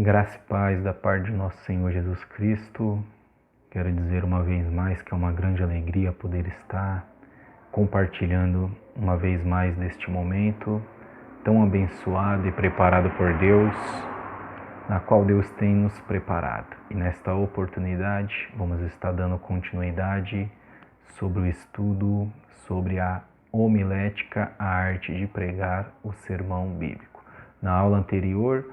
Graça e paz da parte de nosso Senhor Jesus Cristo. Quero dizer uma vez mais que é uma grande alegria poder estar compartilhando uma vez mais deste momento tão abençoado e preparado por Deus, na qual Deus tem nos preparado. E nesta oportunidade vamos estar dando continuidade sobre o estudo sobre a homilética, a arte de pregar o sermão bíblico. Na aula anterior,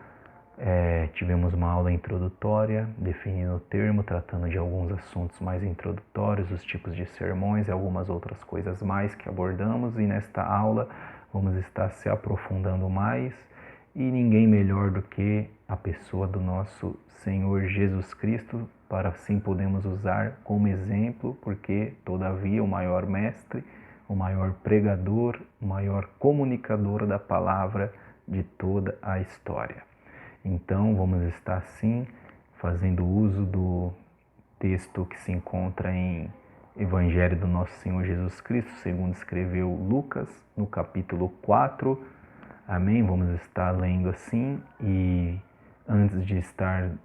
tivemos uma aula introdutória, definindo o termo, tratando de alguns assuntos mais introdutórios, os tipos de sermões e algumas outras coisas mais que abordamos. E nesta aula vamos estar se aprofundando mais, e ninguém melhor do que a pessoa do nosso Senhor Jesus Cristo, para assim podemos usar como exemplo, porque todavia o maior mestre, o maior pregador, o maior comunicador da palavra de toda a história. Então vamos estar sim fazendo uso do texto que se encontra em Evangelho do nosso Senhor Jesus Cristo, segundo escreveu Lucas, no capítulo 4. Amém? Vamos estar lendo assim, e antes de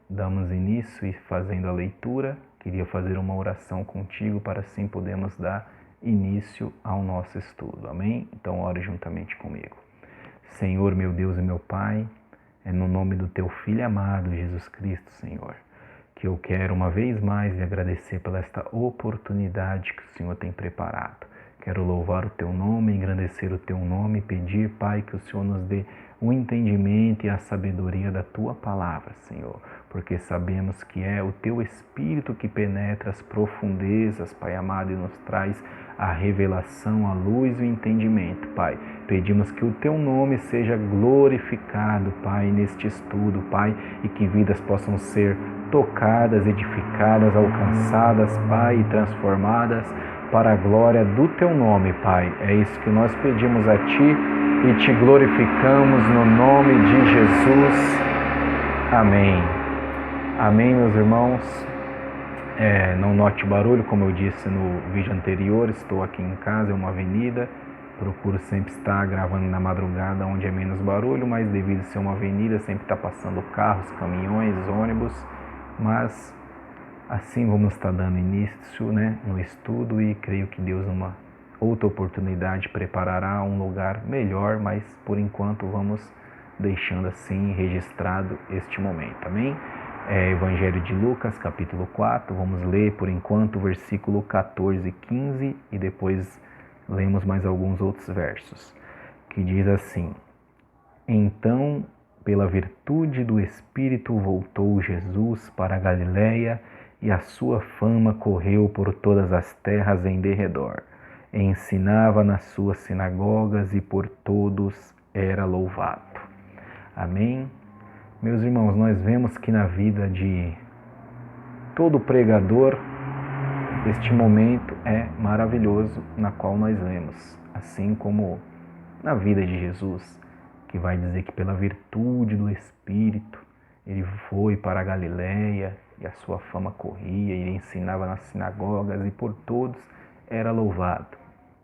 damos início e fazendo a leitura, queria fazer uma oração contigo para assim podermos dar início ao nosso estudo. Amém? Então ore juntamente comigo. Senhor, meu Deus e meu Pai, é no nome do Teu Filho amado, Jesus Cristo, Senhor, que eu quero uma vez mais lhe agradecer pela esta oportunidade que o Senhor tem preparado. Quero louvar o Teu nome, engrandecer o Teu nome e pedir, Pai, que o Senhor nos dê o entendimento e a sabedoria da Tua palavra, Senhor, porque sabemos que é o Teu Espírito que penetra as profundezas, Pai amado, e nos traz a revelação, a luz e o entendimento, Pai. Pedimos que o Teu nome seja glorificado, Pai, neste estudo, Pai, e que vidas possam ser tocadas, edificadas, alcançadas, Pai, e transformadas para a glória do Teu nome, Pai. É isso que nós pedimos a Ti e Te glorificamos no nome de Jesus. Amém. Amém, meus irmãos. Não note barulho, como eu disse no vídeo anterior, estou aqui em casa, é uma avenida. Procuro sempre estar gravando na madrugada, onde é menos barulho, mas devido a ser uma avenida, sempre está passando carros, caminhões, ônibus. Mas assim vamos estar dando início, no estudo, e creio que Deus, numa outra oportunidade, preparará um lugar melhor, mas por enquanto vamos deixando assim registrado este momento. Amém? Evangelho de Lucas, capítulo 4, vamos ler por enquanto o versículo 14 e 15 e depois lemos mais alguns outros versos, que diz assim: Então, pela virtude do Espírito, voltou Jesus para a Galiléia, e a sua fama correu por todas as terras em derredor. Ensinava nas suas sinagogas e por todos era louvado. Amém? Meus irmãos, nós vemos que na vida de todo pregador, este momento é maravilhoso, na qual nós lemos, assim como na vida de Jesus, que vai dizer que pela virtude do Espírito, ele foi para a Galiléia e a sua fama corria, ele ensinava nas sinagogas e por todos era louvado.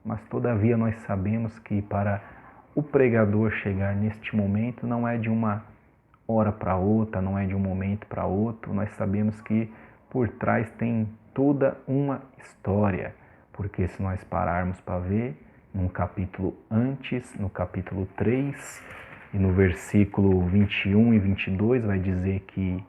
Mas todavia nós sabemos que para o pregador chegar neste momento não é de uma hora para outra, não é de um momento para outro. Nós sabemos que por trás tem toda uma história, porque se nós pararmos para ver, num capítulo antes, no capítulo 3, e no versículo 21 e 22, vai dizer que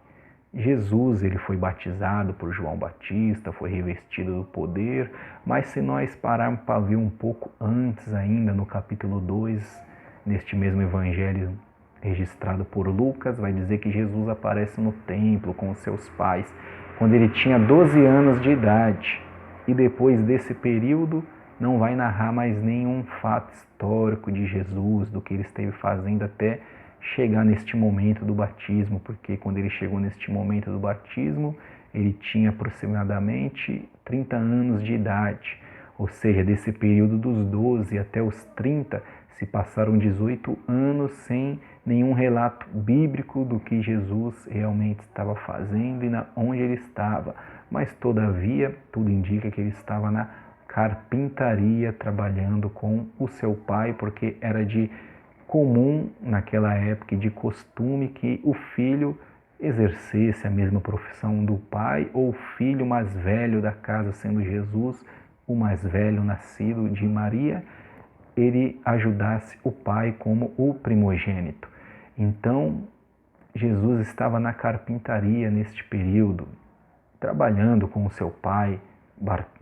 Jesus ele foi batizado por João Batista, foi revestido do poder, mas se nós pararmos para ver um pouco antes ainda, no capítulo 2, neste mesmo evangelho registrado por Lucas, vai dizer que Jesus aparece no templo com os seus pais, quando ele tinha 12 anos de idade. E depois desse período, não vai narrar mais nenhum fato histórico de Jesus, do que ele esteve fazendo até chegar neste momento do batismo, porque quando ele chegou neste momento do batismo, ele tinha aproximadamente 30 anos de idade. Ou seja, desse período dos 12 até os 30, se passaram 18 anos sem nenhum relato bíblico do que Jesus realmente estava fazendo e onde ele estava. Mas, todavia, tudo indica que ele estava na carpintaria, trabalhando com o seu pai, porque era de comum naquela época, de costume, que o filho exercesse a mesma profissão do pai, ou o filho mais velho da casa, sendo Jesus o mais velho nascido de Maria, ele ajudasse o pai como o primogênito. Então, Jesus estava na carpintaria neste período, trabalhando com o seu pai,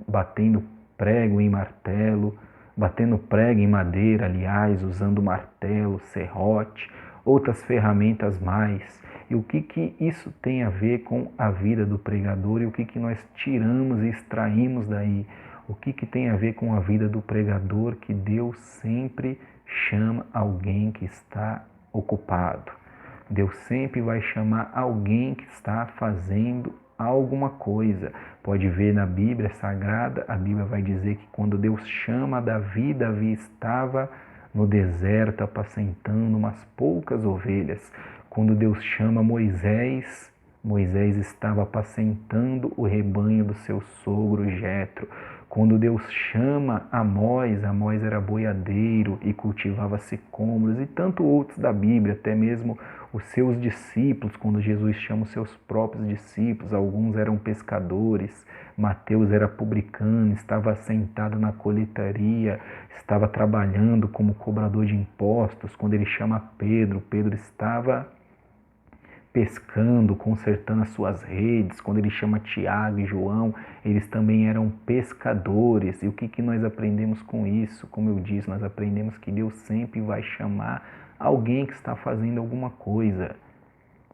batendo prego em martelo, batendo prego em madeira, aliás, usando martelo, serrote, outras ferramentas mais. E o que isso tem a ver com a vida do pregador e o que nós tiramos e extraímos daí? O que tem a ver com a vida do pregador, que Deus sempre chama alguém que está ocupado. Deus sempre vai chamar alguém que está fazendo alguma coisa. Pode ver na Bíblia Sagrada, a Bíblia vai dizer que quando Deus chama Davi, Davi estava no deserto apacentando umas poucas ovelhas. Quando Deus chama Moisés, Moisés estava apacentando o rebanho do seu sogro Jetro. Quando Deus chama Amós, Amós era boiadeiro e cultivava sicômoros, e tanto outros da Bíblia, até mesmo os seus discípulos, quando Jesus chama os seus próprios discípulos, alguns eram pescadores, Mateus era publicano, estava sentado na colheitaria, estava trabalhando como cobrador de impostos. Quando ele chama Pedro, Pedro estava pescando, consertando as suas redes. Quando ele chama Tiago e João, eles também eram pescadores. E o que nós aprendemos com isso? Como eu disse, nós aprendemos que Deus sempre vai chamar alguém que está fazendo alguma coisa.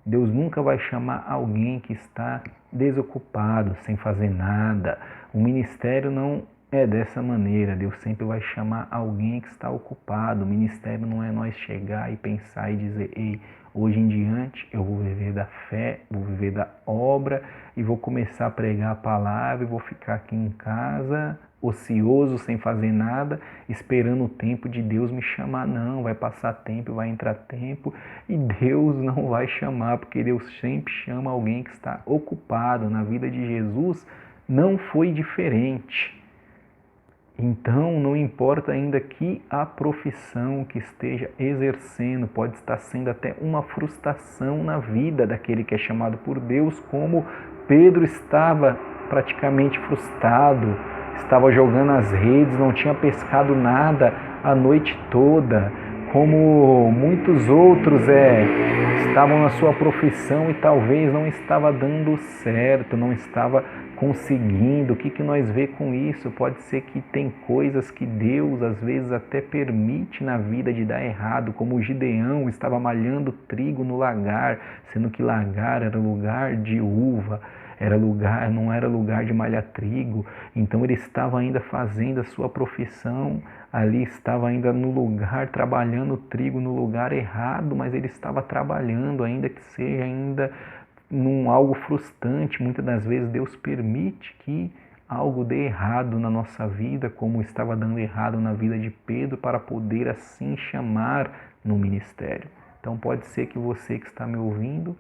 Deus nunca vai chamar alguém que está desocupado, sem fazer nada. O ministério não é dessa maneira. Deus sempre vai chamar alguém que está ocupado. O ministério não é nós chegar e pensar e dizer: ei, hoje em diante eu vou viver da fé, vou viver da obra e vou começar a pregar a palavra e vou ficar aqui em casa ocioso, sem fazer nada, esperando o tempo de Deus me chamar. Não, vai passar tempo, vai entrar tempo e Deus não vai chamar, porque Deus sempre chama alguém que está ocupado. Na vida de Jesus não foi diferente. Então, não importa ainda que a profissão que esteja exercendo, pode estar sendo até uma frustração na vida daquele que é chamado por Deus, como Pedro estava praticamente frustrado, estava jogando as redes, não tinha pescado nada a noite toda, como muitos outros estavam na sua profissão e talvez não estava dando certo, não estava conseguindo. O que nós vê com isso? Pode ser que tem coisas que Deus às vezes até permite na vida de dar errado, como o Gideão estava malhando trigo no lagar, sendo que lagar era lugar de uva, não era lugar de malhar trigo. Então ele estava ainda fazendo a sua profissão, ali estava ainda no lugar, trabalhando trigo no lugar errado, mas ele estava trabalhando, ainda que seja ainda num algo frustrante. Muitas das vezes Deus permite que algo dê errado na nossa vida, como estava dando errado na vida de Pedro, para poder assim chamar no ministério. Então pode ser que você que está me ouvindo,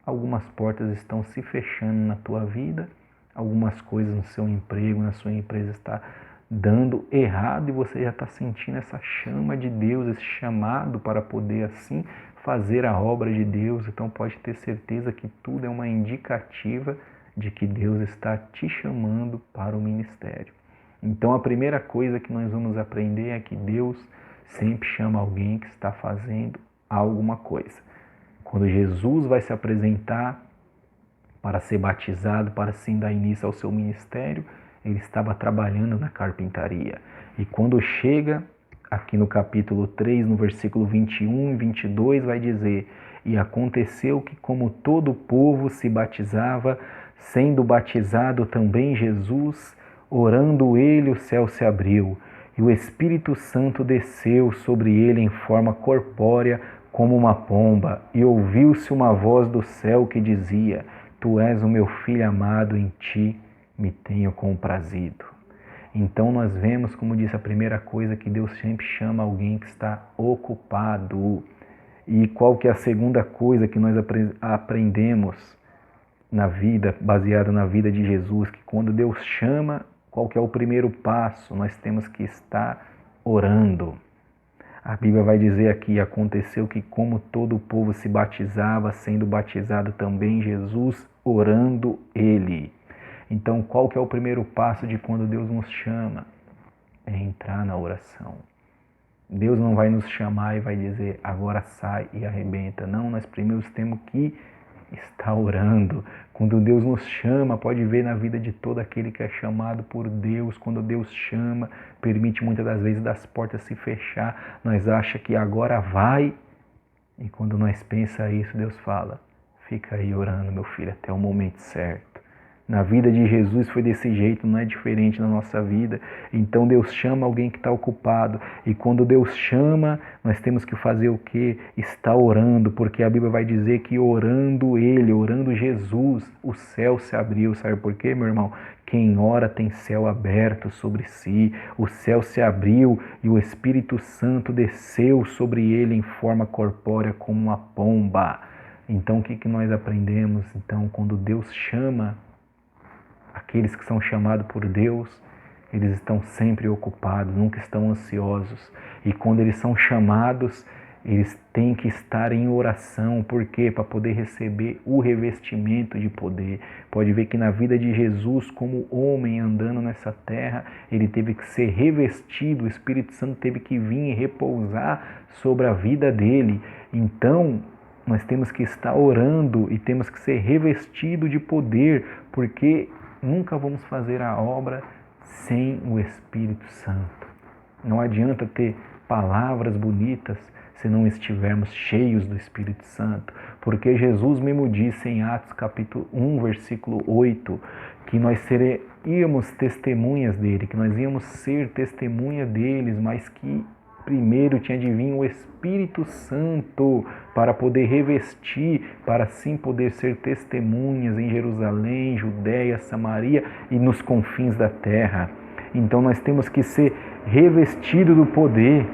algumas portas estão se fechando na tua vida, algumas coisas no seu emprego, na sua empresa está dando errado e você já está sentindo essa chama de Deus, esse chamado para poder assim fazer a obra de Deus. Então pode ter certeza que tudo é uma indicativa de que Deus está te chamando para o ministério. Então a primeira coisa que nós vamos aprender é que Deus sempre chama alguém que está fazendo alguma coisa. Quando Jesus vai se apresentar para ser batizado, para assim dar início ao seu ministério, ele estava trabalhando na carpintaria. E quando chega aqui no capítulo 3, no versículo 21 e 22, vai dizer: e aconteceu que, como todo o povo se batizava, sendo batizado também Jesus, orando ele, o céu se abriu, e o Espírito Santo desceu sobre ele em forma corpórea, como uma pomba, e ouviu-se uma voz do céu que dizia: tu és o meu filho amado, em ti me tenho comprazido. Então nós vemos, como disse a primeira coisa, que Deus sempre chama alguém que está ocupado. E qual que é a segunda coisa que nós aprendemos na vida, baseado na vida de Jesus? Que quando Deus chama, qual que é o primeiro passo? Nós temos que estar orando. A Bíblia vai dizer aqui, aconteceu que como todo o povo se batizava, sendo batizado também Jesus, orando ele. Então, qual que é o primeiro passo de quando Deus nos chama? É entrar na oração. Deus não vai nos chamar e vai dizer, agora sai e arrebenta. Não, nós primeiro temos que estar orando. Quando Deus nos chama, pode ver na vida de todo aquele que é chamado por Deus, quando Deus chama, permite muitas das vezes das portas se fechar, nós achamos que agora vai, e quando nós pensa isso, Deus fala, fica aí orando, meu filho, até o momento certo. Na vida de Jesus foi desse jeito, não é diferente na nossa vida. Então Deus chama alguém que está ocupado. E quando Deus chama, nós temos que fazer o quê? Estar orando, porque a Bíblia vai dizer que orando Ele, orando Jesus, o céu se abriu. Sabe por quê, meu irmão? Quem ora tem céu aberto sobre si. O céu se abriu e o Espírito Santo desceu sobre ele em forma corpórea como uma pomba. Então o que nós aprendemos? Então, quando Deus chama, aqueles que são chamados por Deus, eles estão sempre ocupados, nunca estão ansiosos. E quando eles são chamados, eles têm que estar em oração. Por quê? Para poder receber o revestimento de poder. Pode ver que na vida de Jesus, como homem andando nessa terra, ele teve que ser revestido, o Espírito Santo teve que vir e repousar sobre a vida dele. Então, nós temos que estar orando e temos que ser revestido de poder, porque nunca vamos fazer a obra sem o Espírito Santo. Não adianta ter palavras bonitas se não estivermos cheios do Espírito Santo. Porque Jesus mesmo disse em Atos capítulo 1, versículo 8, que nós seríamos testemunhas dele, que nós íamos ser testemunha deles, mas que primeiro tinha de vir o Espírito Santo para poder revestir, para assim poder ser testemunhas em Jerusalém, Judéia, Samaria e nos confins da terra. Então nós temos que ser revestidos do poder.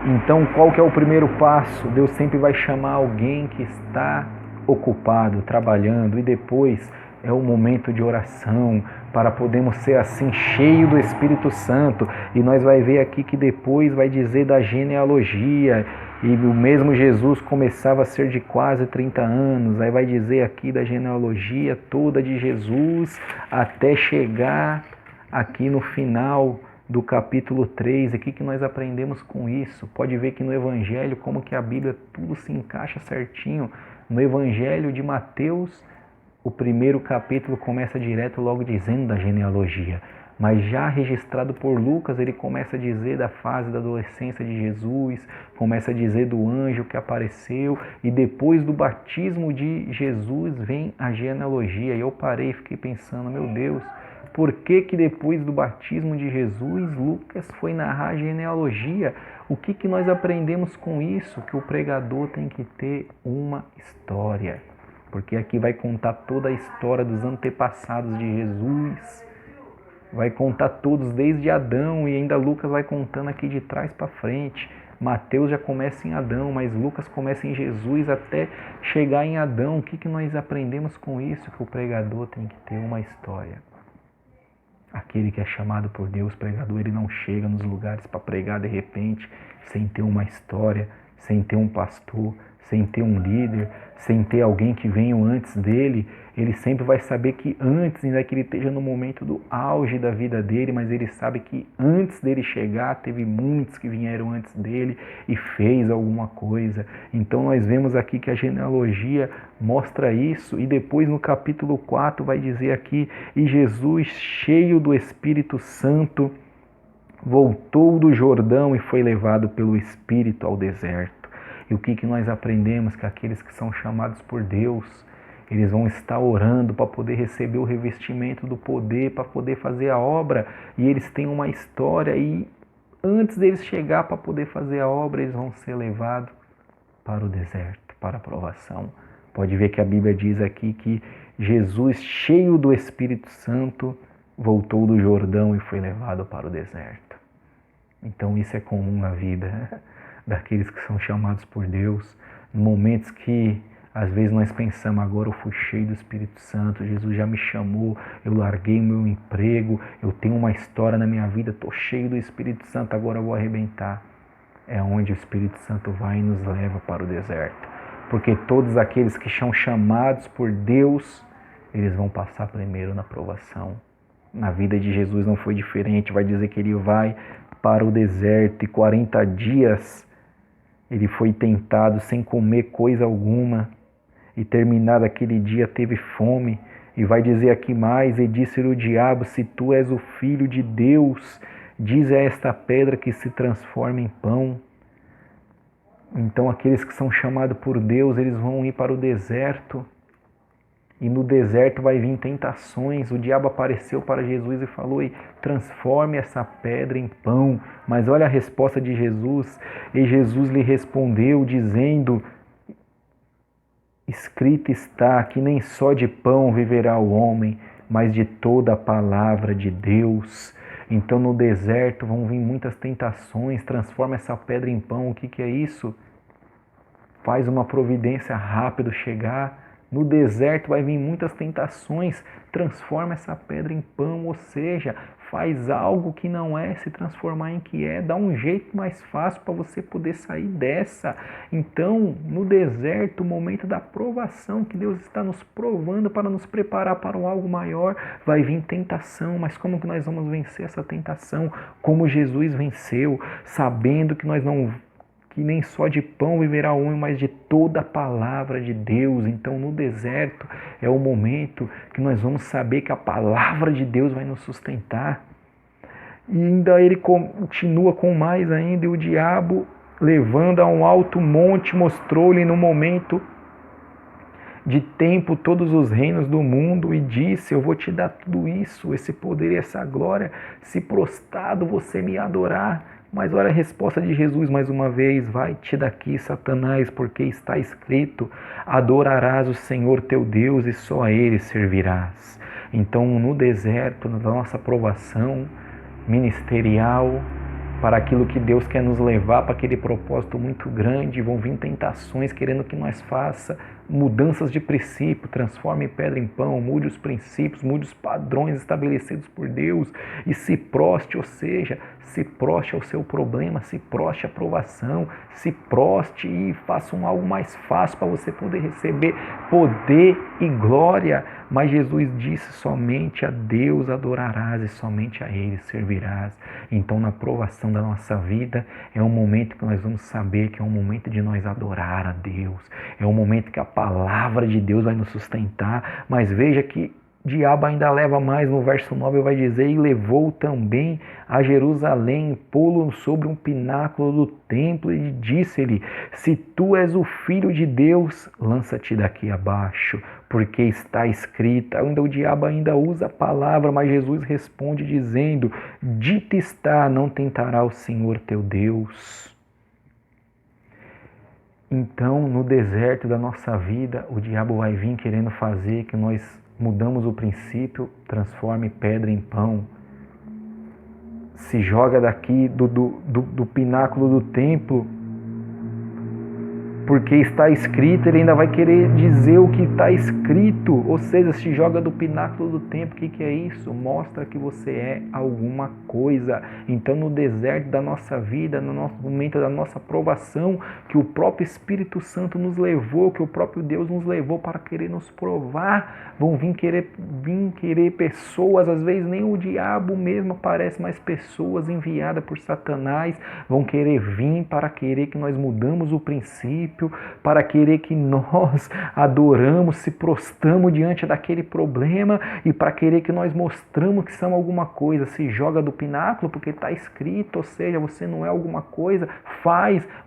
Então qual que é o primeiro passo? Deus sempre vai chamar alguém que está ocupado, trabalhando, e depois é o momento de oração, para podermos ser assim cheio do Espírito Santo. E nós vai ver aqui que depois vai dizer da genealogia, e o mesmo Jesus começava a ser de quase 30 anos, aí vai dizer aqui da genealogia toda de Jesus, até chegar aqui no final do capítulo 3, aqui que nós aprendemos com isso. Pode ver que no Evangelho, como que a Bíblia tudo se encaixa certinho. No Evangelho de Mateus, o primeiro capítulo começa direto logo dizendo da genealogia, mas já registrado por Lucas, ele começa a dizer da fase da adolescência de Jesus, começa a dizer do anjo que apareceu, e depois do batismo de Jesus vem a genealogia. E eu parei e fiquei pensando, meu Deus, por que depois do batismo de Jesus, Lucas foi narrar a genealogia? O que nós aprendemos com isso? Que o pregador tem que ter uma história. Porque aqui vai contar toda a história dos antepassados de Jesus. Vai contar todos desde Adão, e ainda Lucas vai contando aqui de trás para frente. Mateus já começa em Adão, mas Lucas começa em Jesus até chegar em Adão. O que nós aprendemos com isso? Que o pregador tem que ter uma história. Aquele que é chamado por Deus, pregador, ele não chega nos lugares para pregar de repente, sem ter uma história, sem ter um pastor, sem ter um líder, sem ter alguém que venha antes dele. Ele sempre vai saber que antes, ainda que ele esteja no momento do auge da vida dele, mas ele sabe que antes dele chegar, teve muitos que vieram antes dele e fez alguma coisa. Então nós vemos aqui que a genealogia mostra isso, e depois no capítulo 4 vai dizer aqui, e Jesus, cheio do Espírito Santo, voltou do Jordão e foi levado pelo Espírito ao deserto. E o que nós aprendemos? Que aqueles que são chamados por Deus, eles vão estar orando para poder receber o revestimento do poder, para poder fazer a obra, e eles têm uma história, e antes deles chegar para poder fazer a obra, eles vão ser levados para o deserto, para a provação. Pode ver que a Bíblia diz aqui que Jesus, cheio do Espírito Santo, voltou do Jordão e foi levado para o deserto. Então isso é comum na vida daqueles que são chamados por Deus, em momentos que às vezes nós pensamos, agora eu fui cheio do Espírito Santo, Jesus já me chamou, eu larguei o meu emprego, eu tenho uma história na minha vida, estou cheio do Espírito Santo, agora eu vou arrebentar. é onde o Espírito Santo vai e nos leva para o deserto. Porque todos aqueles que são chamados por Deus, eles vão passar primeiro na provação. Na vida de Jesus não foi diferente, vai dizer que ele vai para o deserto e 40 dias ele foi tentado sem comer coisa alguma e terminado aquele dia teve fome. E vai dizer aqui mais, e disse-lhe o diabo, se tu és o Filho de Deus, diz a esta pedra que se transforma em pão. Então aqueles que são chamados por Deus, eles vão ir para o deserto. E no deserto vai vir tentações. O diabo apareceu para Jesus e falou, transforme essa pedra em pão. Mas olha a resposta de Jesus. E Jesus lhe respondeu dizendo, escrito está que nem só de pão viverá o homem, mas de toda a palavra de Deus. Então no deserto vão vir muitas tentações, transforma essa pedra em pão. O que é isso? Faz uma providência rápido chegar. No deserto vai vir muitas tentações, transforma essa pedra em pão, ou seja, faz algo que não é se transformar em que é, dá um jeito mais fácil para você poder sair dessa. Então, no deserto, o momento da provação, que Deus está nos provando para nos preparar para um algo maior, vai vir tentação, mas como que nós vamos vencer essa tentação? Como Jesus venceu, sabendo que nós não... que nem só de pão viverá o homem, mas de toda a palavra de Deus. Então no deserto é o momento que nós vamos saber que a palavra de Deus vai nos sustentar. E ainda ele continua com mais ainda, e o diabo, levando a um alto monte, mostrou-lhe no momento de tempo todos os reinos do mundo e disse, eu vou te dar tudo isso, esse poder e essa glória, se prostrado você me adorar. Mas olha a resposta de Jesus mais uma vez, vai-te daqui, Satanás, porque está escrito, adorarás o Senhor teu Deus e só a Ele servirás. Então no deserto, na nossa provação ministerial, para aquilo que Deus quer nos levar, para aquele propósito muito grande, vão vir tentações querendo que nós faça mudanças de princípio, transforme pedra em pão, mude os princípios, mude os padrões estabelecidos por Deus e se proste, ou seja, se proste ao seu problema, se proste à provação, se proste e faça algo mais fácil para você poder receber poder e glória. Mas Jesus disse, somente a Deus adorarás e somente a Ele servirás. Então na provação da nossa vida é um momento que nós vamos saber que é um momento de nós adorar a Deus, é um momento que a palavra de Deus vai nos sustentar. Mas veja que o diabo ainda leva mais, no verso 9 vai dizer, e levou também a Jerusalém, pô-lo sobre um pináculo do templo e disse-lhe, se tu és o Filho de Deus, lança-te daqui abaixo, porque está escrito. Ainda o diabo ainda usa a palavra, mas Jesus responde dizendo, dito está, não tentará o Senhor teu Deus. Então, no deserto da nossa vida, o diabo vai vir querendo fazer que nós mudamos o princípio, transforme pedra em pão, se joga daqui do pináculo do templo, porque está escrito, ele ainda vai querer dizer o que está escrito, ou seja, se joga do pináculo do templo. O que é isso? Mostra que você é alguma coisa. Então no deserto da nossa vida, no nosso momento da nossa provação, que o próprio Espírito Santo nos levou, que o próprio Deus nos levou para querer nos provar, vão vir querer pessoas, às vezes nem o diabo mesmo aparece, mas pessoas enviadas por Satanás vão querer vir para querer que nós mudamos o princípio, para querer que nós adoramos, se prostramos diante daquele problema e para querer que nós mostramos que somos alguma coisa. Se joga do pináculo porque está escrito, ou seja, você não é alguma coisa,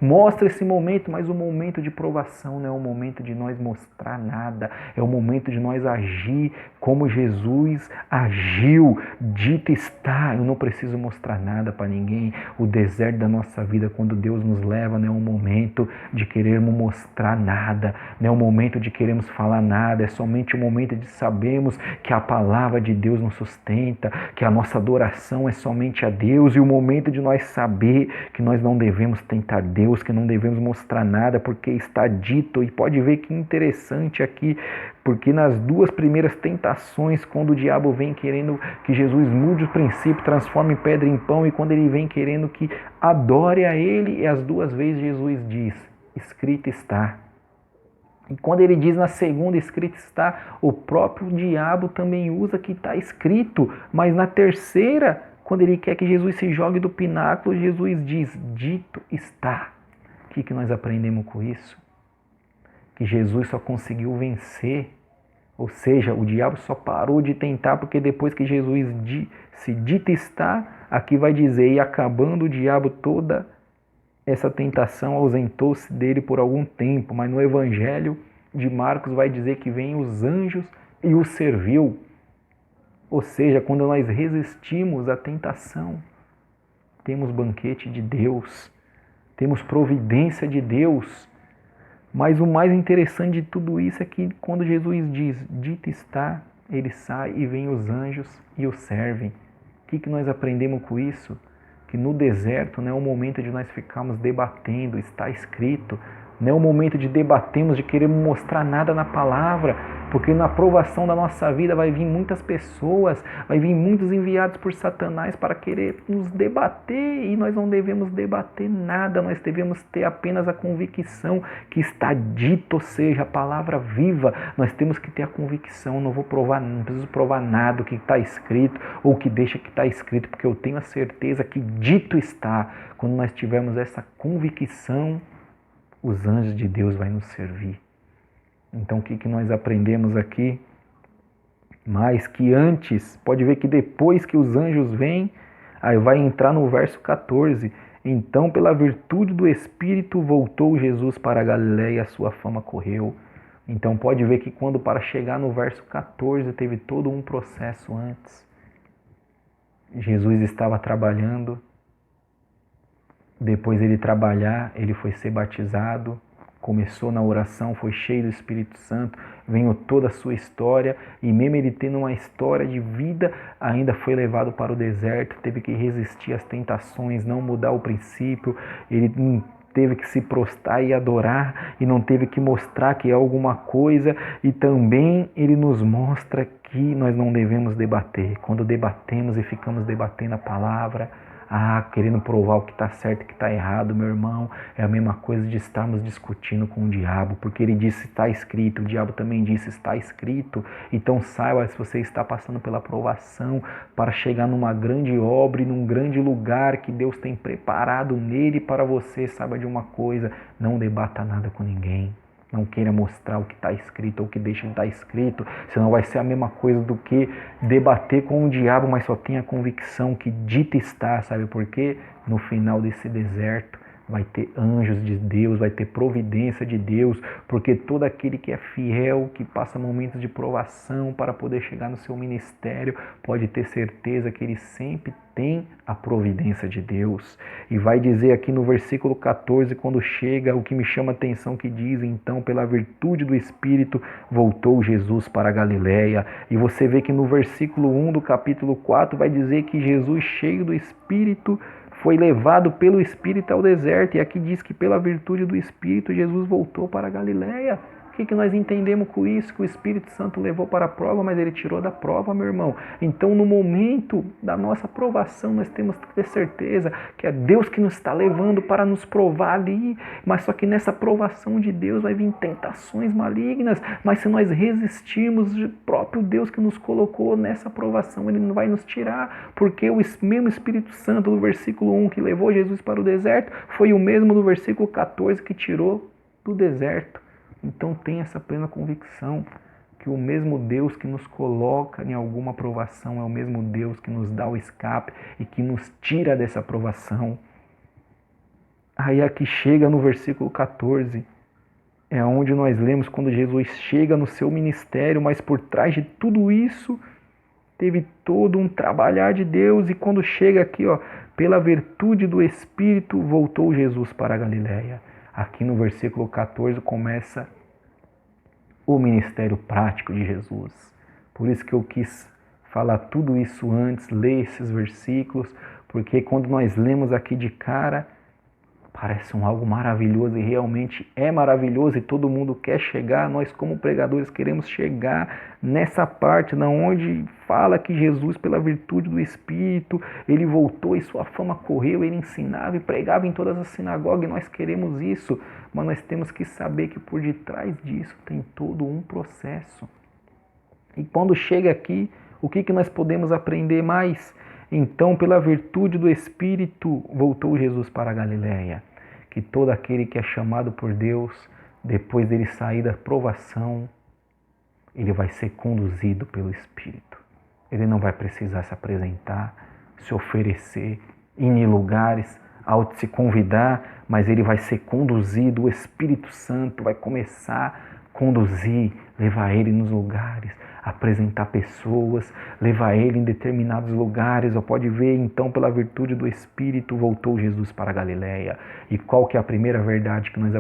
mostra esse momento, mas o momento de provação não é o momento de nós mostrar nada, é o momento de nós agir como Jesus agiu. Dito está, eu não preciso mostrar nada para ninguém. O deserto da nossa vida, quando Deus nos leva, não é um momento de querer querermos mostrar nada, não é o momento de querermos falar nada, é somente o momento de sabermos que a palavra de Deus nos sustenta, que a nossa adoração é somente a Deus, e o momento de nós saber que nós não devemos tentar Deus, que não devemos mostrar nada, porque está dito, e pode ver que interessante aqui, porque nas duas primeiras tentações, quando o diabo vem querendo que Jesus mude o princípio, transforme pedra em pão, e quando ele vem querendo que adore a ele, e as duas vezes Jesus diz, escrito está. E quando ele diz na segunda, escrito está, o próprio diabo também usa que está escrito, mas na terceira, quando ele quer que Jesus se jogue do pináculo, Jesus diz, dito está. O que nós aprendemos com isso? Que Jesus só conseguiu vencer, ou seja, o diabo só parou de tentar porque depois que Jesus disse dito está, aqui vai dizer, e acabando o diabo toda essa tentação, ausentou-se dele por algum tempo, mas no Evangelho de Marcos vai dizer que vêm os anjos e o serviu. Ou seja, quando nós resistimos à tentação, temos banquete de Deus, temos providência de Deus. Mas o mais interessante de tudo isso é que quando Jesus diz, dito está, ele sai e vem os anjos e o servem. O que nós aprendemos com isso? Que no deserto não é o momento de nós ficarmos debatendo, está escrito. Não é o momento de debatermos, de querermos mostrar nada na palavra, porque na provação da nossa vida vai vir muitas pessoas, vai vir muitos enviados por Satanás para querer nos debater, e nós não devemos debater nada, nós devemos ter apenas a convicção que está dito, ou seja, a palavra viva. Nós temos que ter a convicção, não preciso provar nada do que está escrito, ou que deixa que está escrito, porque eu tenho a certeza que dito está. Quando nós tivermos essa convicção, os anjos de Deus vão nos servir. Então o que nós aprendemos aqui? Mais que antes, pode ver que depois que os anjos vêm, aí vai entrar no verso 14. Então, pela virtude do Espírito, voltou Jesus para a Galiléia e a sua fama correu. Então pode ver que quando para chegar no verso 14, teve todo um processo antes. Jesus estava trabalhando. Depois ele trabalhar, ele foi ser batizado, começou na oração, foi cheio do Espírito Santo, veio toda a sua história, e mesmo ele tendo uma história de vida, ainda foi levado para o deserto, teve que resistir às tentações, não mudar o princípio, ele teve que se prostrar e adorar, e não teve que mostrar que é alguma coisa, e também ele nos mostra que nós não devemos debater. Quando debatemos e ficamos debatendo a palavra, querendo provar o que está certo e o que está errado, meu irmão, é a mesma coisa de estarmos discutindo com o diabo, porque ele disse está escrito, o diabo também disse está escrito. Então saiba, se você está passando pela provação para chegar numa grande obra e num grande lugar que Deus tem preparado nele para você, saiba de uma coisa, não debata nada com ninguém. Não queira mostrar o que está escrito ou o que deixa de estar escrito, senão vai ser a mesma coisa do que debater com o diabo, mas só tenha a convicção que dito está, sabe por quê? No final desse deserto vai ter anjos de Deus, vai ter providência de Deus, porque todo aquele que é fiel, que passa momentos de provação para poder chegar no seu ministério, pode ter certeza que ele sempre tem a providência de Deus. E vai dizer aqui no versículo 14, quando chega, o que me chama a atenção, que diz, então, pela virtude do Espírito, voltou Jesus para a Galiléia. E você vê que no versículo 1 do capítulo 4, vai dizer que Jesus, cheio do Espírito, foi levado pelo Espírito ao deserto. E aqui diz que pela virtude do Espírito, Jesus voltou para a Galiléia. O que nós entendemos com isso? Que o Espírito Santo levou para a prova, mas ele tirou da prova, meu irmão. Então, no momento da nossa provação, nós temos que ter certeza que é Deus que nos está levando para nos provar ali. Mas só que nessa provação de Deus vai vir tentações malignas. Mas se nós resistirmos, o próprio Deus que nos colocou nessa provação, ele não vai nos tirar. Porque o mesmo Espírito Santo do versículo 1 que levou Jesus para o deserto, foi o mesmo do versículo 14 que tirou do deserto. Então tenha essa plena convicção que o mesmo Deus que nos coloca em alguma provação é o mesmo Deus que nos dá o escape e que nos tira dessa provação. Aí aqui chega no versículo 14, é onde nós lemos quando Jesus chega no seu ministério, mas por trás de tudo isso teve todo um trabalhar de Deus, e quando chega aqui, pela virtude do Espírito, voltou Jesus para a Galiléia. Aqui no versículo 14 começa o ministério prático de Jesus. Por isso que eu quis falar tudo isso antes, ler esses versículos, porque quando nós lemos aqui de cara, parece algo maravilhoso e realmente é maravilhoso e todo mundo quer chegar. Nós como pregadores queremos chegar nessa parte na onde fala que Jesus, pela virtude do Espírito, ele voltou e sua fama correu, ele ensinava e pregava em todas as sinagogas e nós queremos isso, mas nós temos que saber que por detrás disso tem todo um processo. E quando chega aqui, o que nós podemos aprender mais? Então, pela virtude do Espírito, voltou Jesus para a Galiléia. Que todo aquele que é chamado por Deus, depois dele sair da provação, ele vai ser conduzido pelo Espírito. Ele não vai precisar se apresentar, se oferecer, ir em lugares, se convidar, mas ele vai ser conduzido, o Espírito Santo vai começar a conduzir, levar ele nos lugares, apresentar pessoas, levar ele em determinados lugares. Ou pode ver, então, pela virtude do Espírito, voltou Jesus para a Galiléia. E qual que é a primeira verdade que nós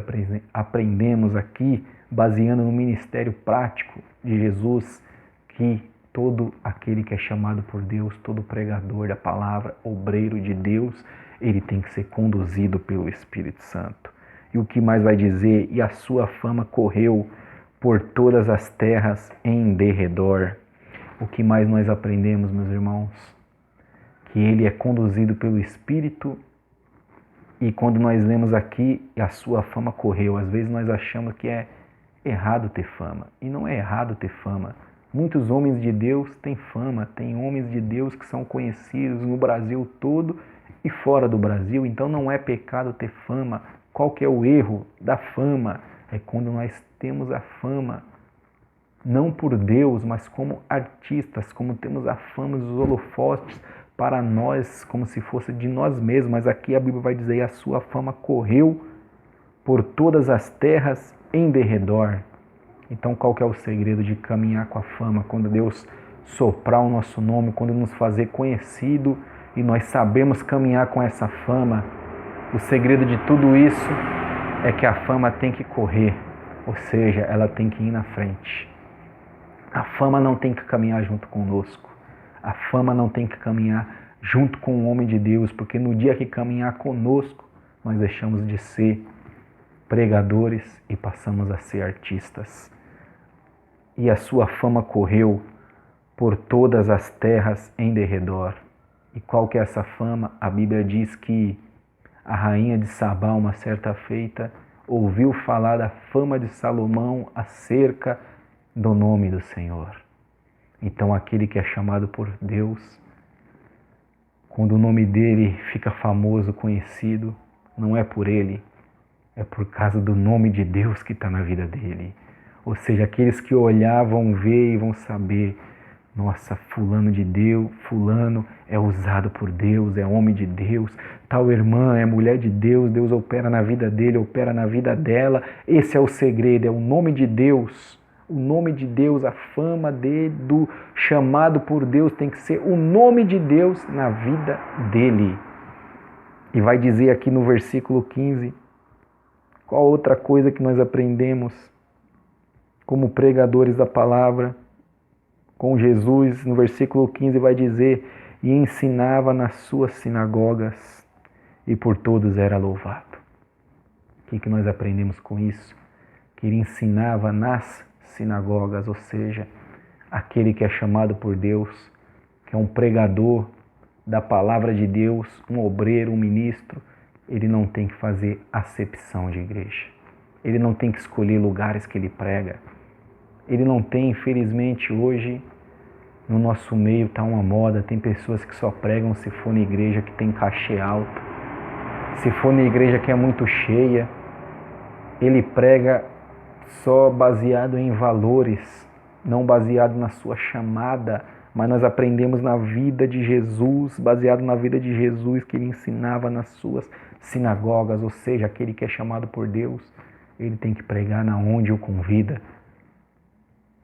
aprendemos aqui, baseando no ministério prático de Jesus? Que todo aquele que é chamado por Deus, todo pregador da palavra, obreiro de Deus, ele tem que ser conduzido pelo Espírito Santo. E o que mais vai dizer? E a sua fama correu por todas as terras em derredor. O que mais nós aprendemos, meus irmãos? Que ele é conduzido pelo Espírito. E quando nós lemos aqui, a sua fama correu. Às vezes nós achamos que é errado ter fama. E não é errado ter fama. Muitos homens de Deus têm fama. Tem homens de Deus que são conhecidos no Brasil todo e fora do Brasil. Então não é pecado ter fama. Qual que é o erro da fama? É quando nós temos a fama, não por Deus, mas como artistas, como temos a fama dos holofotes para nós, como se fosse de nós mesmos. Mas aqui a Bíblia vai dizer, a sua fama correu por todas as terras em derredor. Então qual que é o segredo de caminhar com a fama? Quando Deus soprar o nosso nome, quando nos fazer conhecido e nós sabemos caminhar com essa fama, o segredo de tudo isso é que a fama tem que correr, ou seja, ela tem que ir na frente. A fama não tem que caminhar junto conosco. A fama não tem que caminhar junto com o homem de Deus, porque no dia que caminhar conosco, nós deixamos de ser pregadores e passamos a ser artistas. E a sua fama correu por todas as terras em derredor. E qual que é essa fama? A Bíblia diz que a rainha de Sabá, uma certa feita, ouviu falar da fama de Salomão acerca do nome do Senhor. Então aquele que é chamado por Deus, quando o nome dele fica famoso, conhecido, não é por ele, é por causa do nome de Deus que está na vida dele. Ou seja, aqueles que olhar vão ver e vão saber, nossa, fulano de Deus, fulano é usado por Deus, é homem de Deus, tal irmã é mulher de Deus, Deus opera na vida dele, opera na vida dela. Esse é o segredo, é o nome de Deus. O nome de Deus, a fama do chamado por Deus tem que ser o nome de Deus na vida dele. E vai dizer aqui no versículo 15, qual outra coisa que nós aprendemos como pregadores da palavra com Jesus? No versículo 15 vai dizer, e ensinava nas suas sinagogas, e por todos era louvado. O que nós aprendemos com isso? Que ele ensinava nas sinagogas, ou seja, aquele que é chamado por Deus, que é um pregador da palavra de Deus, um obreiro, um ministro, ele não tem que fazer acepção de igreja. Ele não tem que escolher lugares que ele prega. Ele não tem, infelizmente, hoje, no nosso meio está uma moda, tem pessoas que só pregam se for na igreja que tem cachê alto, se for na igreja que é muito cheia. Ele prega só baseado em valores, não baseado na sua chamada, mas nós aprendemos na vida de Jesus, baseado na vida de Jesus, que ele ensinava nas suas sinagogas, ou seja, aquele que é chamado por Deus, ele tem que pregar na onde o convida.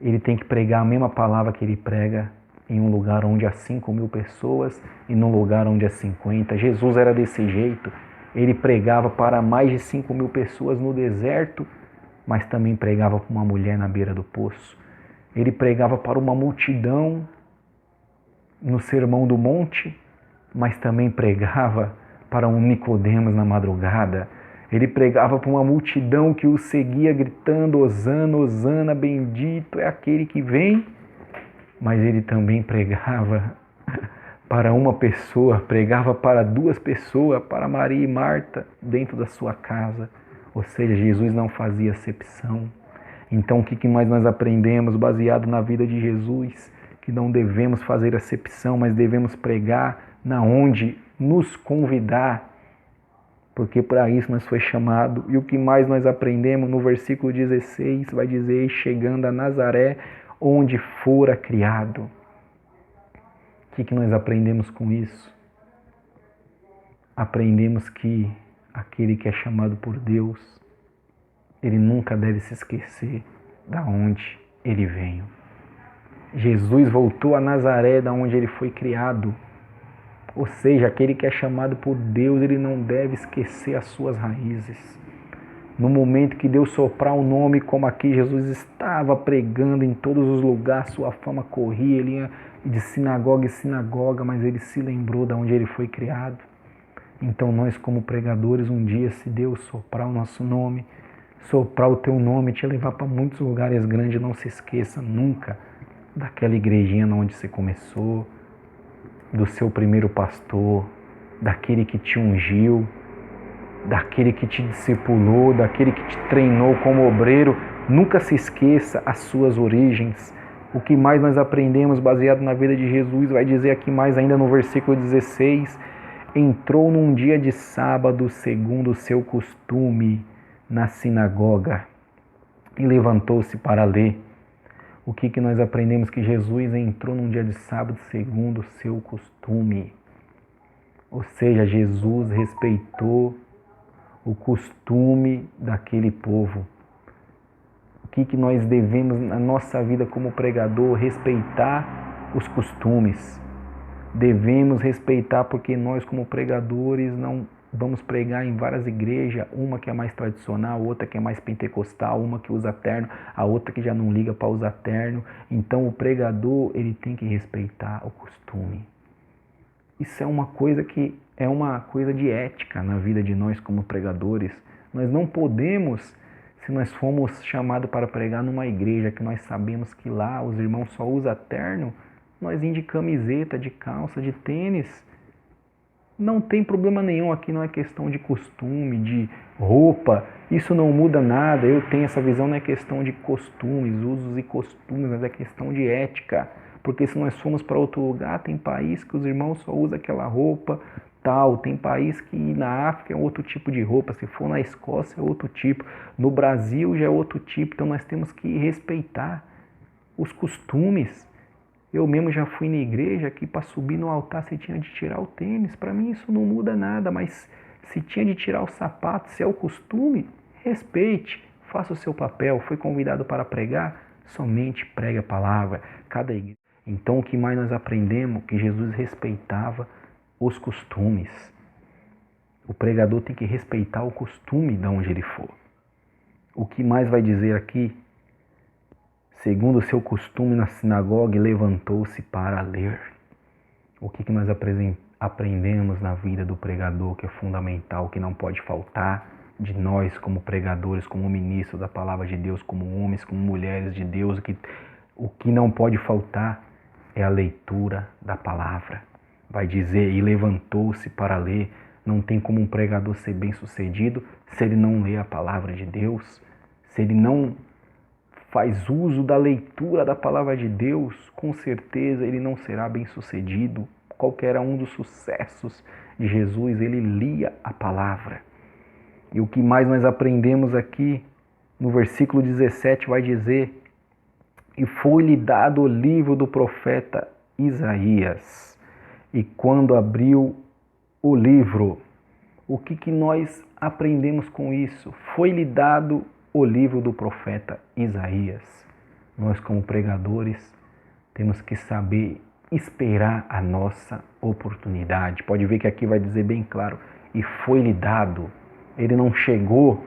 Ele tem que pregar a mesma palavra que ele prega em um lugar onde há 5.000 pessoas e num lugar onde há 50. Jesus era desse jeito. Ele pregava para mais de 5.000 pessoas no deserto, mas também pregava para uma mulher na beira do poço. Ele pregava para uma multidão no Sermão do Monte, mas também pregava para um Nicodemos na madrugada. Ele pregava para uma multidão que o seguia gritando: Hosana, Hosana, bendito é aquele que vem. Mas ele também pregava para uma pessoa, pregava para 2 pessoas, para Maria e Marta, dentro da sua casa. Ou seja, Jesus não fazia acepção. Então, o que mais nós aprendemos baseado na vida de Jesus? Que não devemos fazer acepção, mas devemos pregar na onde nos convidar, porque para isso nós foi chamado. E o que mais nós aprendemos no versículo 16 vai dizer: chegando a Nazaré, onde fora criado. O que nós aprendemos com isso? Aprendemos que aquele que é chamado por Deus, ele nunca deve se esquecer da onde ele veio. Jesus voltou a Nazaré, da onde ele foi criado. Ou seja, aquele que é chamado por Deus, ele não deve esquecer as suas raízes. No momento que Deus soprar o nome, como aqui Jesus estava pregando em todos os lugares, sua fama corria, ele ia de sinagoga em sinagoga, mas ele se lembrou de onde ele foi criado. Então nós, como pregadores, um dia, se Deus soprar o nosso nome, soprar o teu nome, te levar para muitos lugares grandes, não se esqueça nunca daquela igrejinha onde você começou, do seu primeiro pastor, daquele que te ungiu, daquele que te discipulou, daquele que te treinou como obreiro. Nunca se esqueça as suas origens. O que mais nós aprendemos baseado na vida de Jesus vai dizer aqui mais ainda no versículo 16: entrou num dia de sábado, segundo o seu costume, na sinagoga e levantou-se para ler. O que nós aprendemos? Que Jesus entrou num dia de sábado segundo o seu costume. Ou seja, Jesus respeitou o costume daquele povo. O que nós devemos na nossa vida como pregador? Respeitar os costumes. Devemos respeitar, porque nós como pregadores não vamos pregar em várias igrejas, uma que é mais tradicional, outra que é mais pentecostal, uma que usa terno, a outra que já não liga para usar terno. Então o pregador, ele tem que respeitar o costume. Isso é uma coisa que é uma coisa de ética na vida de nós como pregadores. Nós não podemos, se nós formos chamados para pregar numa igreja que nós sabemos que lá os irmãos só usam terno, nós ir de camiseta, de calça, de tênis. Não tem problema nenhum, aqui não é questão de costume, de roupa, isso não muda nada. Eu tenho essa visão, não é questão de costumes, usos e costumes, mas é questão de ética. Porque se nós formos para outro lugar, tem país que os irmãos só usam aquela roupa tal, tem país que na África é outro tipo de roupa, se for na Escócia é outro tipo, no Brasil já é outro tipo, então nós temos que respeitar os costumes. Eu mesmo já fui na igreja que para subir no altar você tinha de tirar o tênis. Para mim isso não muda nada, mas se tinha de tirar o sapato, se é o costume, respeite, faça o seu papel. Foi convidado para pregar, somente pregue a palavra. Cada igreja. Então o que mais nós aprendemos? Que Jesus respeitava os costumes. O pregador tem que respeitar o costume de onde ele for. O que mais vai dizer aqui? Segundo o seu costume na sinagoga, levantou-se para ler. O que nós aprendemos na vida do pregador, que é fundamental, que não pode faltar de nós como pregadores, como ministros da palavra de Deus, como homens, como mulheres de Deus, o que não pode faltar é a leitura da palavra. Vai dizer, e levantou-se para ler. Não tem como um pregador ser bem-sucedido se ele não lê a palavra de Deus, se ele não faz uso da leitura da palavra de Deus, com certeza ele não será bem-sucedido. Qualquer um dos sucessos de Jesus, ele lia a palavra. E o que mais nós aprendemos aqui, no versículo 17, vai dizer: e foi-lhe dado o livro do profeta Isaías. E quando abriu o livro, o que nós aprendemos com isso? Foi-lhe dado o livro do profeta Isaías. Nós como pregadores temos que saber esperar a nossa oportunidade. Pode ver que aqui vai dizer bem claro, e foi-lhe dado. Ele não chegou,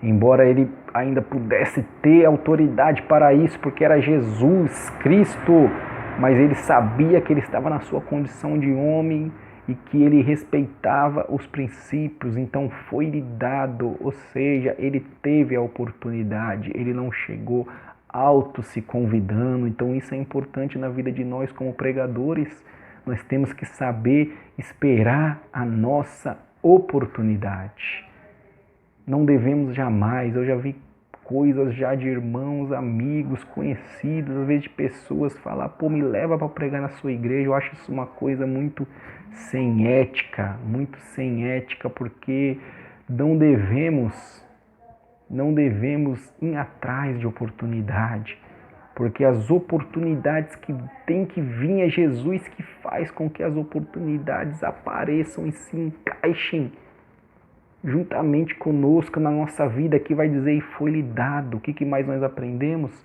embora ele ainda pudesse ter autoridade para isso, porque era Jesus Cristo, mas ele sabia que ele estava na sua condição de homem e que ele respeitava os princípios, então foi-lhe dado, ou seja, ele teve a oportunidade, ele não chegou auto se convidando. Então isso é importante na vida de nós como pregadores. Nós temos que saber esperar a nossa oportunidade. Não devemos jamais, eu já vi coisas já de irmãos, amigos, conhecidos, às vezes de pessoas falar, pô, me leva para pregar na sua igreja. Eu acho isso uma coisa muito sem ética, porque não devemos ir atrás de oportunidade, porque as oportunidades que tem que vir é Jesus que faz com que as oportunidades apareçam e se encaixem juntamente conosco na nossa vida, que vai dizer, e foi-lhe dado. O que mais nós aprendemos